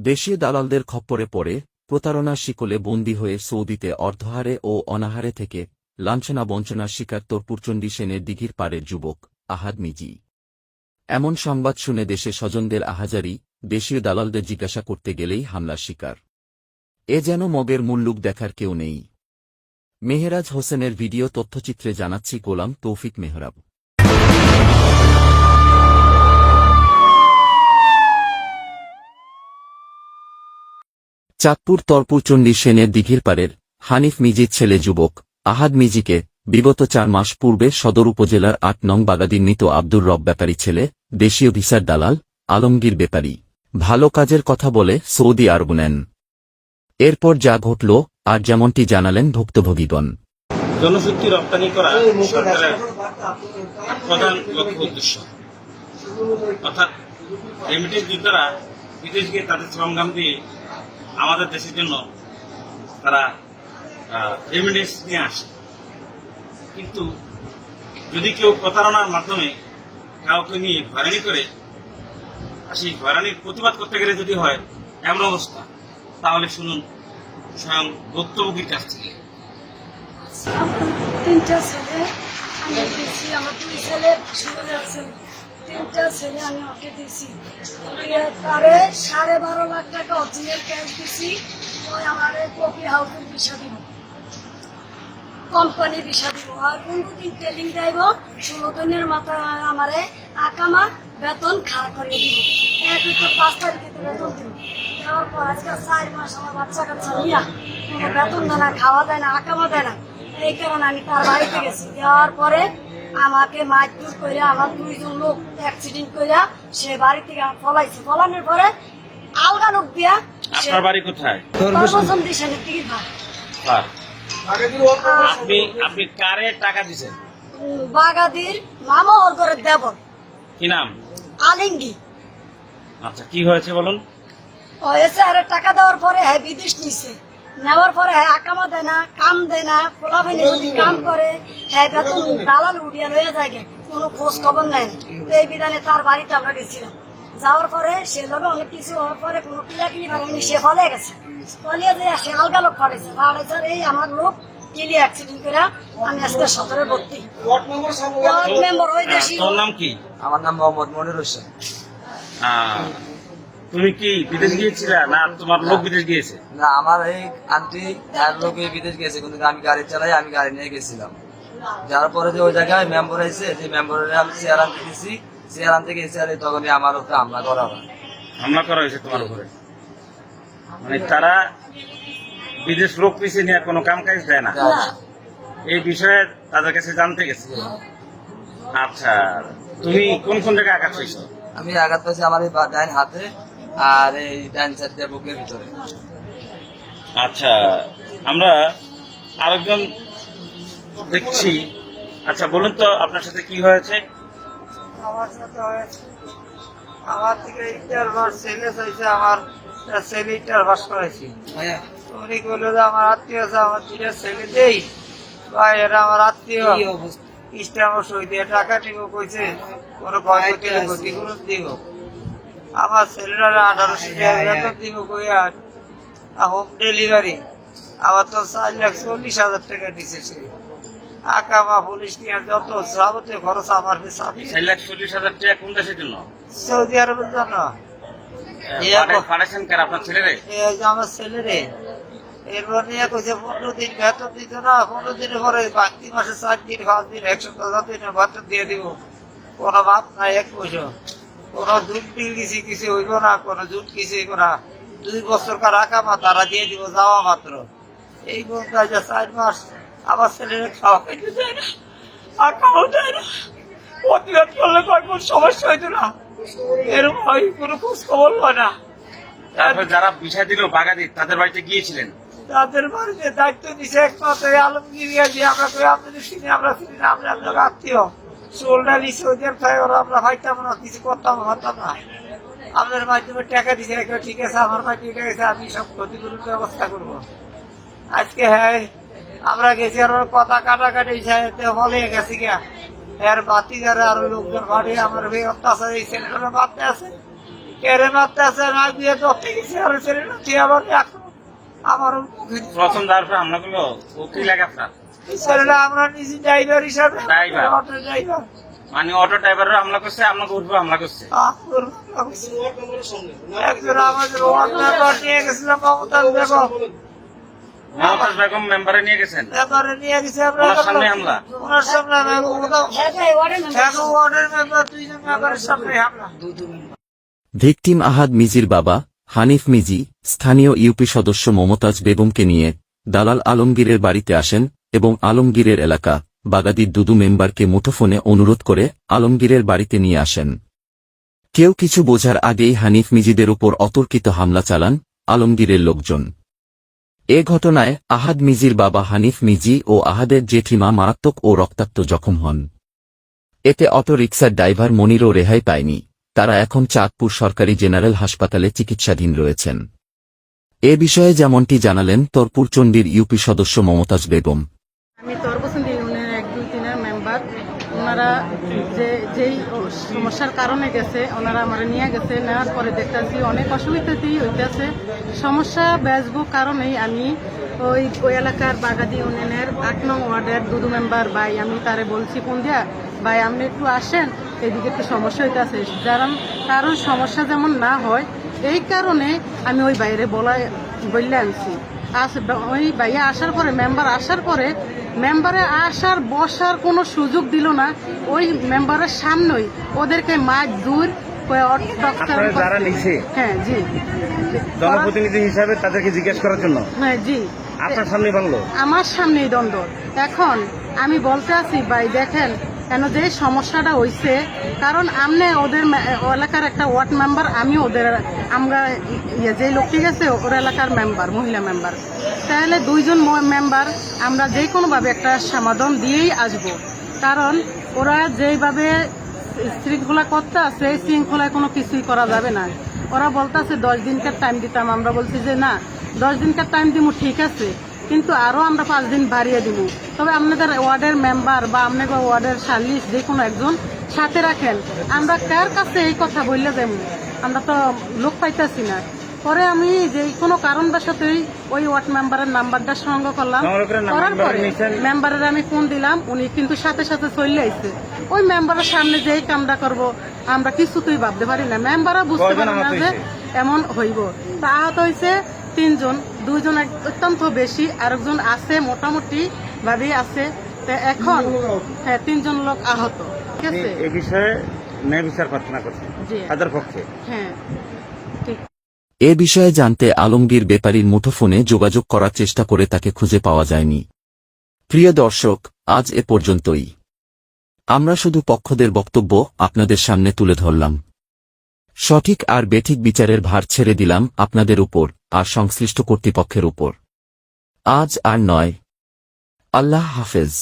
দেশীয় দালালদের খপ্পরে পড়ে প্রতারণার শিকলে বন্দী হয়ে সৌদিতে অর্ধহারে ও অনাহারে থেকে লাঞ্ছনা বঞ্চনার শিকার তোরপুরচণ্ডী সেনের দিঘির পাড়ের যুবক আহাদ মিজি। এমন সংবাদ শুনে দেশে স্বজনদের আহাজারি, দেশীয় দালালদের জিজ্ঞাসা করতে গেলেই হামলার শিকার। এ যেন মগের মুল্লুক দেখার কেউ নেই। মেহেরাজ হোসেনের ভিডিও তথ্যচিত্রে জানাচ্ছি গোলাম তৌফিক মেহরাব। চাঁদপুর তরপুরচণ্ডী সেনের দিঘির পাড়ের হানিফ মিজির ছেলে যুবক আহাদ মিজিকে বিগত 4 মাস পূর্বে সদর উপজেলার 8 নং বাগাদির মৃত আব্দুর রব ব্যাপারী ছেলে দেশীয় ভিসার দালাল আলমগীর ব্যাপারী ভালো কাজের কথা বলে সৌদি আরব নেন। এরপর যা ঘটল আর যেমনটি জানালেন ভুক্তভোগীগণ। জনশক্তি রপ্তানি করা সরকারের প্রধান লক্ষ্য উদ্দেশ্য, অর্থাৎ রেমিটেন্স যোদ্ধারা বিদেশ গিয়ে তাদের শ্রমঘাম দিয়ে আমাদের দেশের জন্য তারা রেমিটেন্স নিয়ে আসে। কিন্তু যদি কেউ প্রতারণার মাধ্যমে কাউকে নিয়ে হয়রানি করে, সেই হয়রানির প্রতিবাদ করতে গেলে যদি হয় এমন অবস্থা, তাহলে শুনুন স্বয়ং ভুক্তভোগীর কাছ থেকে। 3টা ছেলে আমি দিয়েছি, আমার 2 ছেলে শুনে আছেন, 3টা ছেলে আমি ওকে দিয়েছি। তারে 12.5 লাখ টাকা অরিজিনাল ক্যাশ দিয়েছি। ওই আমার কপি হাউসের ভিসা দিব, কোম্পানি ভিসা দিব, আর 15 দিন ট্রেনিং দেব। 16 দিনের মাথায় আমারে আকামা বেতন খাড়া করে দিব। 5 তারিখে বেতন দিব। দেওয়ার পর আজকে 4 মাস আমার বাচ্চা কাচ্চা নিয়ে কোনো বেতন দেয় না, খাওয়া দেয় না, আকামা দেয় না। এই কারণে আমি তার বাড়িতে গেছি। যাওয়ার পরে আমাকে মারধর করে আমার 2 জন লোক অ্যাক্সিডেন্ট করে সে বাড়ি থেকে ফলাইছে। ফলানোর পরে আলগা লোক দিয়া। আপনার বাড়ি কোথায়? আপনি কারে টাকা দিচ্ছেন? বাগাদির মামা ওর ঘরে দেব। কি নাম? আলিঙ্গি। আচ্ছা, কি হয়েছে বলুন। হয়েছে আর টাকা দেওয়ার পরে হ্যাঁ বিদেশ নিছে। নেওয়ার পরে হ্যাঁ আকামা দেয় না, কাম দেয় না, ফলাফেনি কাম করে হ্যাঁ বেতন দালাল উঠিয়া লয়ে যায়, কোনো খোঁজ খবর নেয়। এই বিধানে তার বাড়িতে আমরা গেছিলাম। যাওয়ার পরে সে লোক অনেক কিছু হওয়ার পরে কোনো কিলাকিলি ভাঙেনি, সে ফলে গেছে। ফলিয়ে যে সে আলগা লোক ফাড়েছে। এই আমার লোক কিলি অ্যাক্সিডেন্ট করে আমি আজকে 17 ভর্তি। মেম্বার ওই দেশি। তোর নাম কি? আমার নাম মোহাম্মদ মনির হোসেন। তুমি কি বিদেশ গিয়েছিলে না তোমার লোক বিদেশ গিয়েছে? না, আমার এই আন্টি আর লোক বিদেশ গিয়েছে, কিন্তু আমি গাড়ি চালাই, আমি গাড়ি নিয়ে গেছিলাম। যাওয়ার পরে যে ওই জায়গায় মেম্বার হয়েছে, যে মেম্বারের আমি চেয়ার আনতে গেছি, চেয়ার আনতে গেছি, আর তখনই আমার উপরে হামলা করা হয়। হামলা করা হয়েছে তোমার উপরে? মানে তারা বিদেশ লোক পিছিয়ে নিয়ে কোনো কাম কাজ দেয় না, এই বিষয়ে তাদের কাছে জানতে গেছে। আচ্ছা, তুমি কোন কোন জায়গায় আঘাত পেয়েছো? আমি আঘাত পেয়েছি আমার এই ডাইন হাতে আর এই ডাইন সাইডে বুকের ভিতরে। আচ্ছা, আমরা আরেকজন দেখছি। আচ্ছা, বলুন তো আপনার সাথে কি হয়েছে? আমার সাথে হয়েছে, আমার থেকে ইন্টার ভাস ছেলে চাইছে, আমার ছেলে ইন্টার ভাস করেছি। উনি বললো যে আমার আত্মীয় আছে, আমার 2টা ছেলে দেই ভাই, এরা আমার আত্মীয়, ইস্টামর সই দিয়ে টাকা নিব কইছে, কোনো ক্ষতিপূরণ দিব। আমার ছেলেরা 1800 টাকা বেতন দিব কইয়া হোম ডেলিভারি। আমার তো 4,40,000 টাকা দিছে সে। আকামা পুলিশ নিয়ে যত যাবতীয় খরচ আমার পেছনে। 4,40,000 টাকা কোন দেশের জন্য? সৌদি আরবের জন্য। আপনার ছেলেরে? আমার ছেলেরে। এরপর নিয়ে কইছে 15 দিন বেতন দিত না, 15 দিনের পরে বাকি মাসে 4 দিন 5 দিন 110 দিনের বেতন দিয়ে দিব। কোনো মাপ নাই, 1 পয়সা। কোনো দুধ বিল কিছু হইব না, কোনো দুধ কিছু হইব না। 2 বছর কার আকামা তারা দিয়ে দিব যাওয়া মাত্র। এই বলতে 4 মাস আমার ছেলের খাওয়া খাইতে দেয় না, আকামও দেয় না। প্রতিবাদ করলে কোন সমস্যা হইতো না, এরকম হয় কোনো খোঁজ খবর হয় না। তারপর যারা বিষয় দিল বাগাদি, তাদের বাড়িতে গিয়েছিলেন? তাদের বাড়িতে দায়িত্ব দিছে একমাত্র আলমগীর। আমরা কই আপনাদের চিনি, আমরা চিনি না, আমরা আপনার আত্মীয়। সোলডালি সৌদিয়ার খাই ওরা, আমরা খাইতাম না, কিছু করতাম হতাম না। আপনার মাধ্যমে টাকা দিছে, ঠিক আছে আমার মাধ্যমে ঠিক আছে, আমি সব ক্ষতিপূরণ ব্যবস্থা করবো। আজকে হ্যাঁ আমরা গেছি, আর কথা কাটাকাটি হলে গেছি গিয়া এর বাতি যারা আরো লোকজন বাড়ি আমার ভাই অত্যাচার এই ছেলেটা মারতে আছে, কেড়ে মারতে আছে, না দিয়ে ধরতে গেছে আর ছেলেটা দিয়ে আবার এখন আমার প্রথম যার উপরে হামলা করলো ও কি লাগে আপনার? ছেলেটা আমরা নিজে ড্রাইভার হিসাবে ড্রাইভার? অটো ড্রাইভার মানে অটো ড্রাইভারের হামলা করছে, আপনাকে উপরে হামলা করছে? একজন আমাদের ওয়ার্ড মেম্বার নিয়ে গেছিলাম, মমতাজ বেগম মমতাজ বেগম মেম্বারে নিয়ে গেছেন, মেম্বারে নিয়ে গেছে আমরা, ওনার সামনে হামলা? ওনার সামনে হ্যাঁ ওয়ার্ডের মেম্বার এক ওয়ার্ডের মেম্বার, দুইজন মেম্বারের সামনে হামলা। ভিকটিম আহাদ মিজির বাবা হানিফ মিজি স্থানীয় ইউপি সদস্য মমতাজ বেগমকে নিয়ে দালাল আলমগীরের বাড়িতে আসেন এবং আলমগীরের এলাকা বাগাদির দুদু মেম্বারকে মুঠোফোনে অনুরোধ করে আলমগীরের বাড়িতে নিয়ে আসেন। কেউ কিছু বোঝার আগেই হানিফ মিজিদের উপর অতর্কিত হামলা চালান আলমগীরের লোকজন। এ ঘটনায় আহাদ মিজির বাবা হানিফ মিজি ও আহাদের জেঠিমা মারাত্মক ও রক্তাক্ত জখম হন। এতে অটো রিকশার ড্রাইভার মনিরও রেহাই পায়নি। তারা এখন চাঁদপুর সরকারি জেনারেল হাসপাতালে চিকিৎসাধীন রয়েছেন। এ বিষয়ে যেমনটি জানালেন তরপুরচণ্ডীর ইউপি সদস্য মমতাজ বেগম। আমি তরবসন্দি ইউনিয়নের 1-2-3 মেম্বার। ওনারা যেই সমস্যার কারণে গেছে, ওনারা আমার নিয়ে গেছে, নেওয়ার পরে দেখতেছি অনেক অসুবিধাতেই হইতেছে। সমস্যা বেসবুক কারণেই আমি ওই এলাকার বাগাদি ইউনিয়নের 8 নং ওয়ার্ডের দুদু মেম্বার ভাই, আমি তারে বলছি ফোন দিয়া, ভাই আপনি একটু আসেন, এদিকে একটু সমস্যা হইতেছে, কারণ সমস্যা যেমন না হয় এই কারণে আমি ওই বাইরে বললে আনছি। ওই ভাইয়া আসার পরে মেম্বার আসার পরে মেম্বারে আসার বসার কোনো সুযোগ দিল না। ওই মেম্বারের সামনেই ওদেরকে মাছ দূর যারা নিছে, হ্যাঁ জি, জনপ্রতিনিধি হিসাবে তাদেরকে জিজ্ঞেস করার জন্য, হ্যাঁ জি, আপনার সামনে ভাঙলো, আমার সামনেই দ্বন্দ্ব। এখন আমি বলতে আছি ভাই দেখেন কেন যে সমস্যাটা হইছে, কারণ আমনে ওদের এলাকার একটা ওয়ার্ড মেম্বার, আমি আমরা যে লোকটি গেছে ওর এলাকার মেম্বার, মহিলা মেম্বার, তাহলে দুইজন মেম্বার আমরা যে কোনোভাবে একটা সমাধান দিয়েই আসব। কারণ ওরা যেইভাবে শৃঙ্খলা করতে আছে, এই শৃঙ্খলায় কোনো কিছুই করা যাবে না। ওরা বলতেছে 10 দিনকার টাইম দিতাম, আমরা বলছি যে না 10 দিনকার টাইম দিব ঠিক আছে, কিন্তু আরও আমরা 5 দিন বাড়িয়ে দিব। তবে আপনাদের ওয়ার্ডের মেম্বার বা আপনাদের ওয়ার্ডের সালিশ যে কোনো একজন সাথে রাখেন। আমরা কার কাছে এই কথা বললে দেব, আমরা তো লোক পাইতেছি না। পরে আমি যে কোনো কারণবশতই ওই ওয়ার্ড মেম্বারের নাম্বারটা সংগ্রহ করলাম, করার পরে মেম্বারের আমি ফোন দিলাম, উনি কিন্তু সাথে সাথে চলে আইছে। ওই মেম্বারের সামনে যেই কামটা করব আমরা কিছুতেই ভাবতে পারি না, মেম্বারও বুঝতে পারে না যে এমন হইব। তা আহত হয়েছে 3 জন, 2 জন অত্যন্ত বেশি, আরেকজন আছে মোটামুটি ভাবেই আছে। এখন হ্যাঁ 3 জন লোক আহত। ঠিক আছে, এই বিষয়ে ন্যায় বিচার প্রার্থনা করছেন তাদের পক্ষে? হ্যাঁ ঠিক। এ বিষয়ে জানতে আলমগীর বেপারীর মুঠোফোনে যোগাযোগ করার চেষ্টা করে তাকে খুঁজে পাওয়া যায়নি। প্রিয় দর্শক, আজ এ পর্যন্তই। আমরা শুধু পক্ষদের বক্তব্য আপনাদের সামনে তুলে ধরলাম। সঠিক আর বেঠিক বিচারের ভার ছেড়ে দিলাম আপনাদের উপর আর সংশ্লিষ্ট কর্তৃপক্ষের উপর। আজ আর নয়। আল্লাহ হাফেজ।